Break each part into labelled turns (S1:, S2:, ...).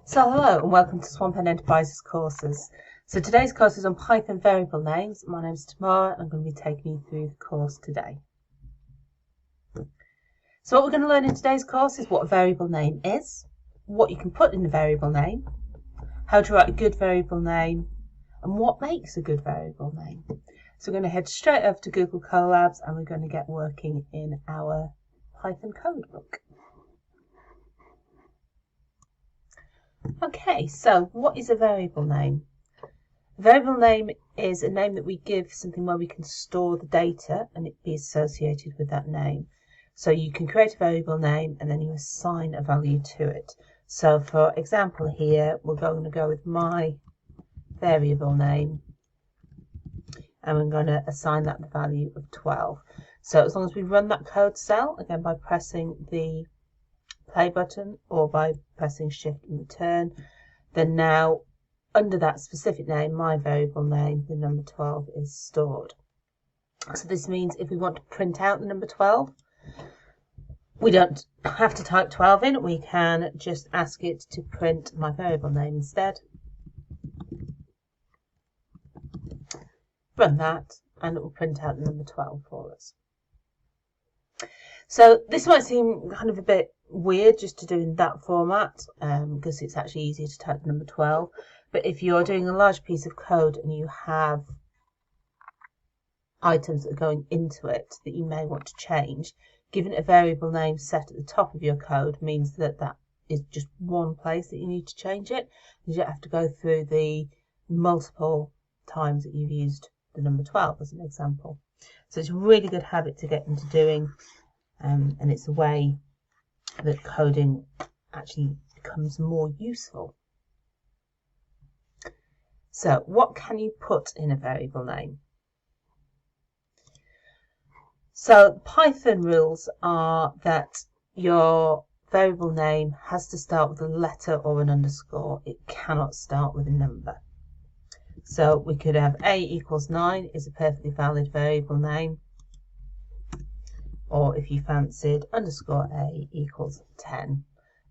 S1: So hello and welcome to Swampend Enterprises courses. So today's course is on Python variable names. My name is Tamara and I'm going to be taking you through the course today. So what we're going to learn in today's course is what a variable name is, what you can put in a variable name, how to write a good variable name, and what makes a good variable name. So we're going to head straight over to Google Colabs and we're going to get working in our Python code book. Okay, so what is a variable name? A variable name is a name that we give something where we can store the data and it be associated with that name. So you can create a variable name and then you assign a value to it. So for example here, we're going to go with my variable name and we're going to assign that the value of 12. So as long as we run that code cell, again by pressing the play button or by pressing shift and return, then now under that specific name, my variable name, the number 12 is stored. So this means if we want to print out the number 12, we don't have to type 12 in, we can just ask it to print my variable name instead. Run that and it will print out the number 12 for us. So this might seem kind of a bit weird just to do in that format because it's actually easier to type the number 12. But if you're doing a large piece of code and you have items that are going into it that you may want to change, giving it a variable name set at the top of your code means that that is just one place that you need to change it. You don't have to go through the multiple times that you've used the number 12 as an example. So it's a really good habit to get into doing. And it's a way that coding actually becomes more useful. So what can you put in a variable name? So Python rules are that your variable name has to start with a letter or an underscore. It cannot start with a number. So we could have a equals 9 is a perfectly valid variable name. Or if you fancied underscore a equals 10.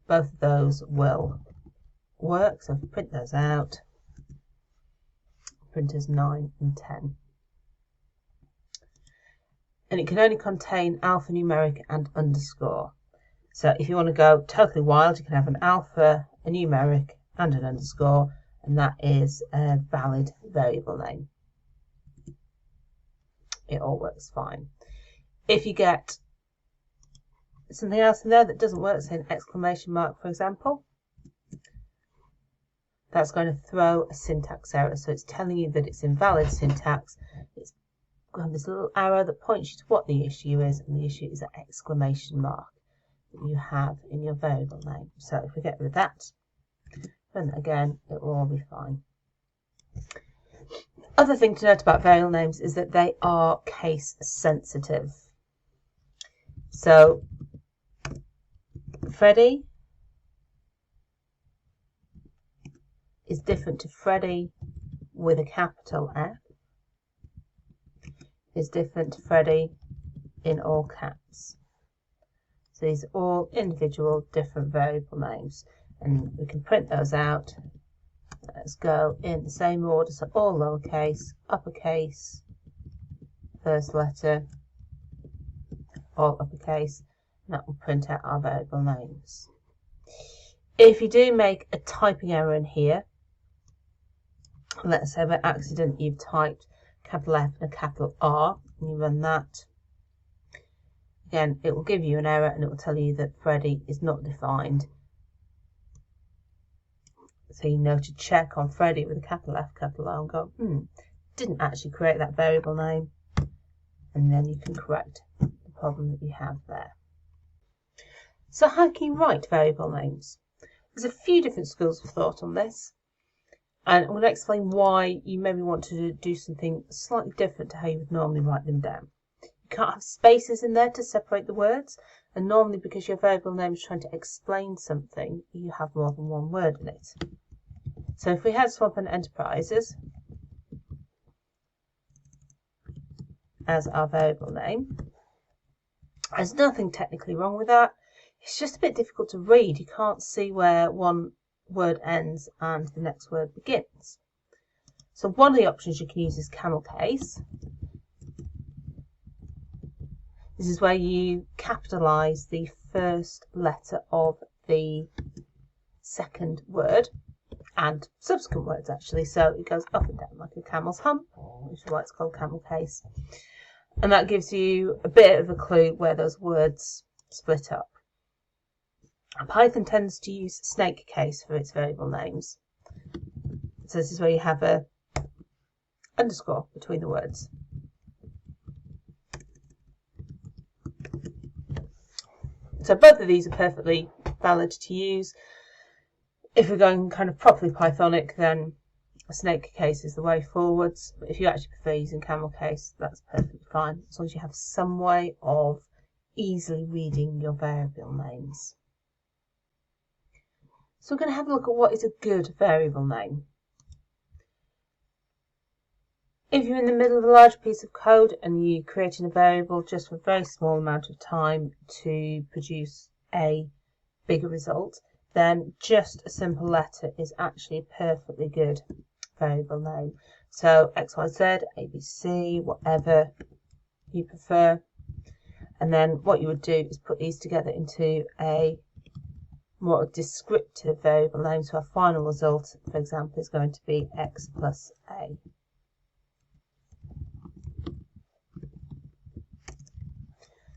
S1: Both of those will work. So if we print those out, printers 9 and 10. And it can only contain alphanumeric and underscore. So if you want to go totally wild, you can have an alpha, a numeric, and an underscore, and that is a valid variable name. It all works fine. If you get something else in there that doesn't work, say an exclamation mark, for example, that's going to throw a syntax error. So it's telling you that it's invalid syntax. It's got this little arrow that points you to what the issue is, and the issue is an exclamation mark that you have in your variable name. So if we get rid of that, run that again, it will all be fine. Other thing to note about variable names is that they are case sensitive. So Freddie is different to Freddie with a capital F, is different to Freddie in all caps. So these are all individual different variable names and we can print those out. Let's go in the same order, so all lowercase, uppercase, first letter, all uppercase, and that will print out our variable names. If you do make a typing error in here, let's say by accident you've typed capital F and a capital R, and you run that, again it will give you an error and it will tell you that Freddie is not defined. So you know to check on Freddie with a capital F, capital R, and go, didn't actually create that variable name, and then you can correct the problem that you have there. So how can you write variable names? There's a few different schools of thought on this, and I'm going to explain why you maybe want to do something slightly different to how you would normally write them down. You can't have spaces in there to separate the words, and normally because your variable name is trying to explain something, you have more than one word in it. So if we had Swampend Enterprises as our variable name, there's nothing technically wrong with that. It's just a bit difficult to read. You can't see where one word ends and the next word begins. So one of the options you can use is camel case. This is where you capitalise the first letter of the second word and subsequent words actually, so it goes up and down like a camel's hump, which is why it's called camel case, and that gives you a bit of a clue where those words split up. Python tends to use snake case for its variable names, so this is where you have a underscore between the words. So both of these are perfectly valid to use. If we're going kind of properly Pythonic, then a snake case is the way forwards. But if you actually prefer using camel case, that's perfectly fine, as long as you have some way of easily reading your variable names. So we're going to have a look at what is a good variable name. If you're in the middle of a large piece of code and you're creating a variable just for a very small amount of time to produce a bigger result, then just a simple letter is actually a perfectly good variable name. So XYZ, ABC, whatever you prefer. And then what you would do is put these together into a more descriptive variable name. So our final result, for example, is going to be X plus A.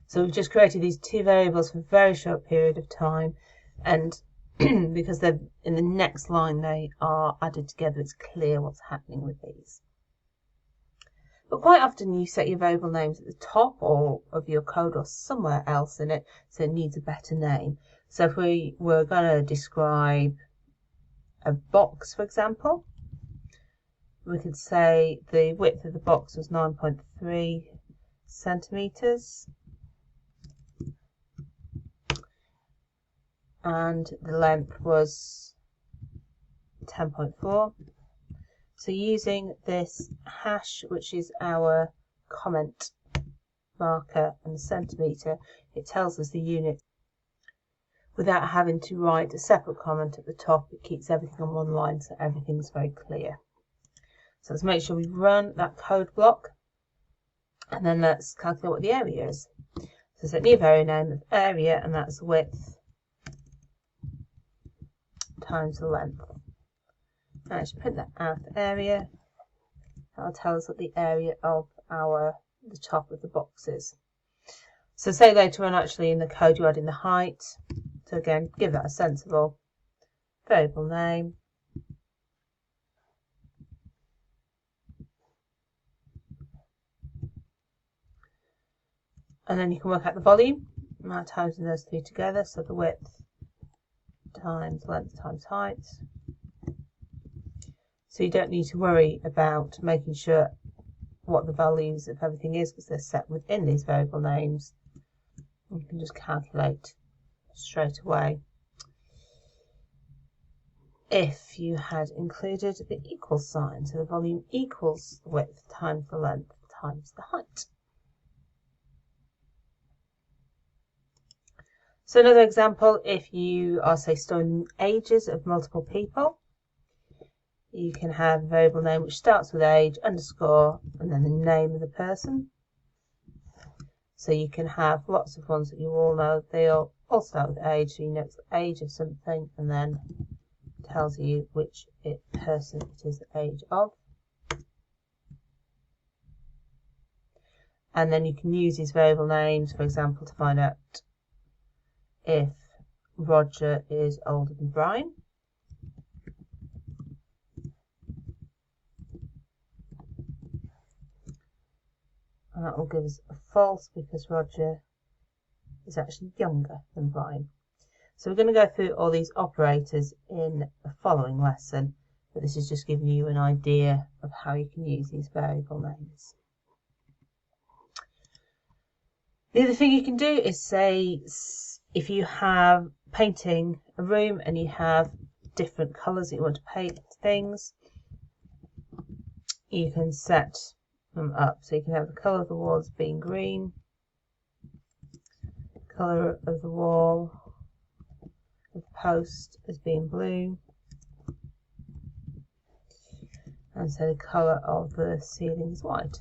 S1: So we've just created these two variables for a very short period of time, and because they're in the next line they are added together, it's clear what's happening with these. But quite often you set your variable names at the top or of your code or somewhere else in it, so it needs a better name. So if we were going to describe a box, for example, we could say the width of the box was 9.3 centimeters. And the length was 10.4. So using this hash, which is our comment marker and the centimetre, it tells us the unit without having to write a separate comment at the top. It keeps everything on one line, so everything's very clear. So let's make sure we run that code block, and then let's calculate what the area is. So set new variable name of area, and that's width times the length. Now let's print that out of the area. That'll tell us what the area of the top of the box is. So say later on actually in the code you add in the height. So again, give that a sensible variable name. And then you can work out the volume. Now times those two together, so the width times length times height. So you don't need to worry about making sure what the values of everything is, because they're set within these variable names. You can just calculate straight away if you had included the equal sign. So the volume equals the width times the length times the height. So another example, if you are, say, storing ages of multiple people, you can have a variable name which starts with age, underscore, and then the name of the person. So you can have lots of ones that you all know. They all start with age, so you know it's the age of something, and then tells you which person it is the age of. And then you can use these variable names, for example, to find out if Roger is older than Brian. And that will give us a false because Roger is actually younger than Brian. So we're going to go through all these operators in the following lesson, but this is just giving you an idea of how you can use these variable names. The other thing you can do is say, if you have painting a room and you have different colours that you want to paint things, you can set them up. So you can have the colour of the walls being green, colour of the wall of the post as being blue, and so the colour of the ceiling is white.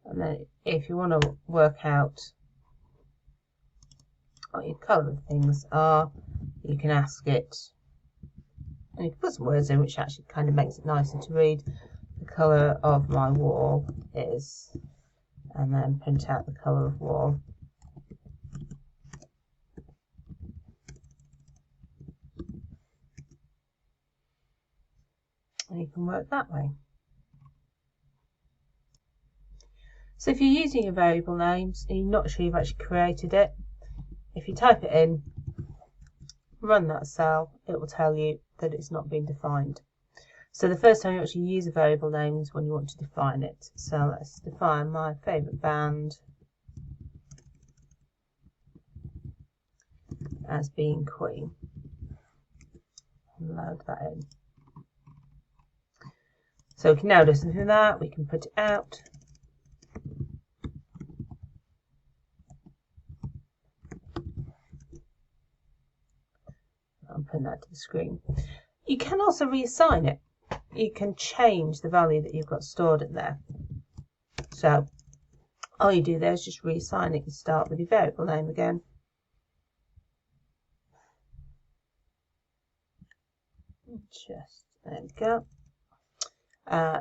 S1: And then if you want to work out what your colour of things are, you can ask it, and you can put some words in which actually kind of makes it nicer to read. The colour of my wall is, and then print out the colour of wall. And you can work that way. So if you're using your variable names and you're not sure you've actually created it, if you type it in, run that cell, it will tell you that it's not been defined. So the first time you actually use a variable name is when you want to define it. So let's define my favourite band as being Queen. Load that in. So we can now do something like that. We can put it out. I'm putting that to the screen. You can also reassign it. You can change the value that you've got stored in there. So all you do there is just reassign it. You start with your variable name again. There we go.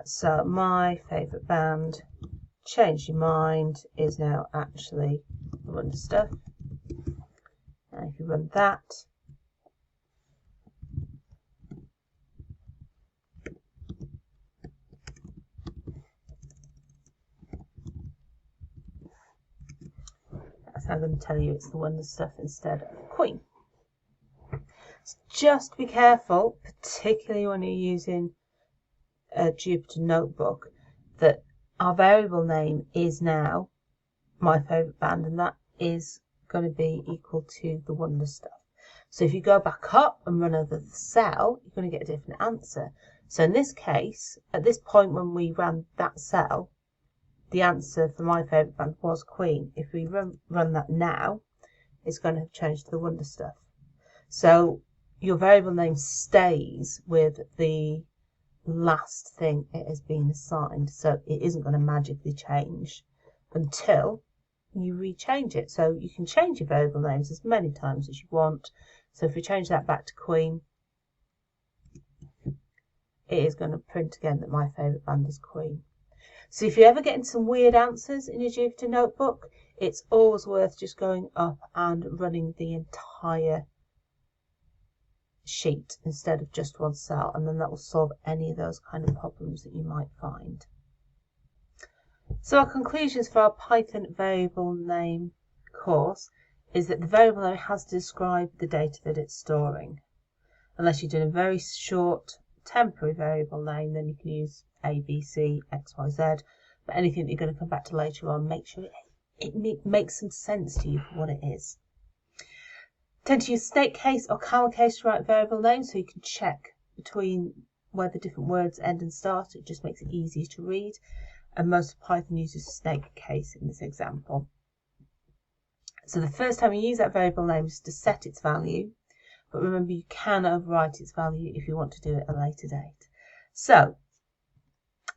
S1: So my favourite band, Change Your Mind, is now actually The Wonder Stuff. And if you run that, that's how I'm going to tell you it's The Wonder Stuff instead of Queen. So just be careful, particularly when you're using a Jupyter Notebook, that our variable name is now my favourite band, and that is going to be equal to The Wonder Stuff. So if you go back up and run over the cell, you're going to get a different answer. So in this case, at this point when we ran that cell, the answer for my favourite band was Queen. If we run that now, it's going to have changed to The Wonder Stuff. So your variable name stays with the last thing it has been assigned, so it isn't going to magically change until you rechange it. So you can change your variable names as many times as you want. So if we change that back to Queen, it is going to print again that my favourite band is Queen. So if you're ever getting some weird answers in your Jupyter Notebook, it's always worth just going up and running the entire sheet instead of just one cell, and then that will solve any of those kind of problems that you might find. So our conclusions for our Python variable name course is that the variable name has to describe the data that it's storing. Unless you're doing a very short temporary variable name, then you can use A, B, C, X, Y, Z. But anything that you're going to come back to later on, make sure it makes some sense to you for what it is. Tend to use snake case or camel case to write variable names, so you can check between where the different words end and start. It just makes it easier to read. And most of Python uses snake case in this example. So the first time you use that variable name is to set its value. But remember, you can overwrite its value if you want to do it at a later date. So,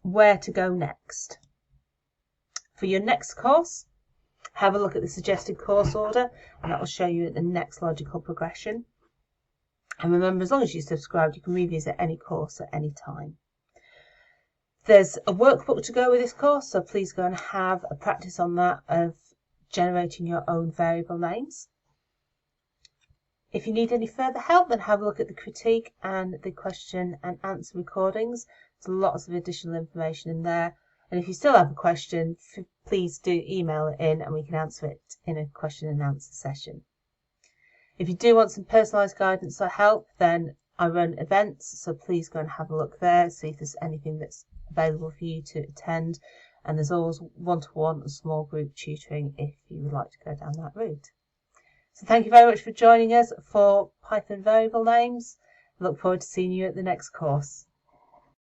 S1: where to go next? For your next course, have a look at the suggested course order, and that will show you the next logical progression. And remember, as long as you're subscribed, you can revisit any course at any time. There's a workbook to go with this course, so please go and have a practice on that of generating your own variable names. If you need any further help, then have a look at the critique and the question and answer recordings. There's lots of additional information in there. And if you still have a question, please do email it in and we can answer it in a question and answer session. If you do want some personalised guidance or help, then I run events, so please go and have a look there, see if there's anything that's available for you to attend. And there's always one-to-one and small group tutoring if you would like to go down that route. So thank you very much for joining us for Python variable names. I look forward to seeing you at the next course.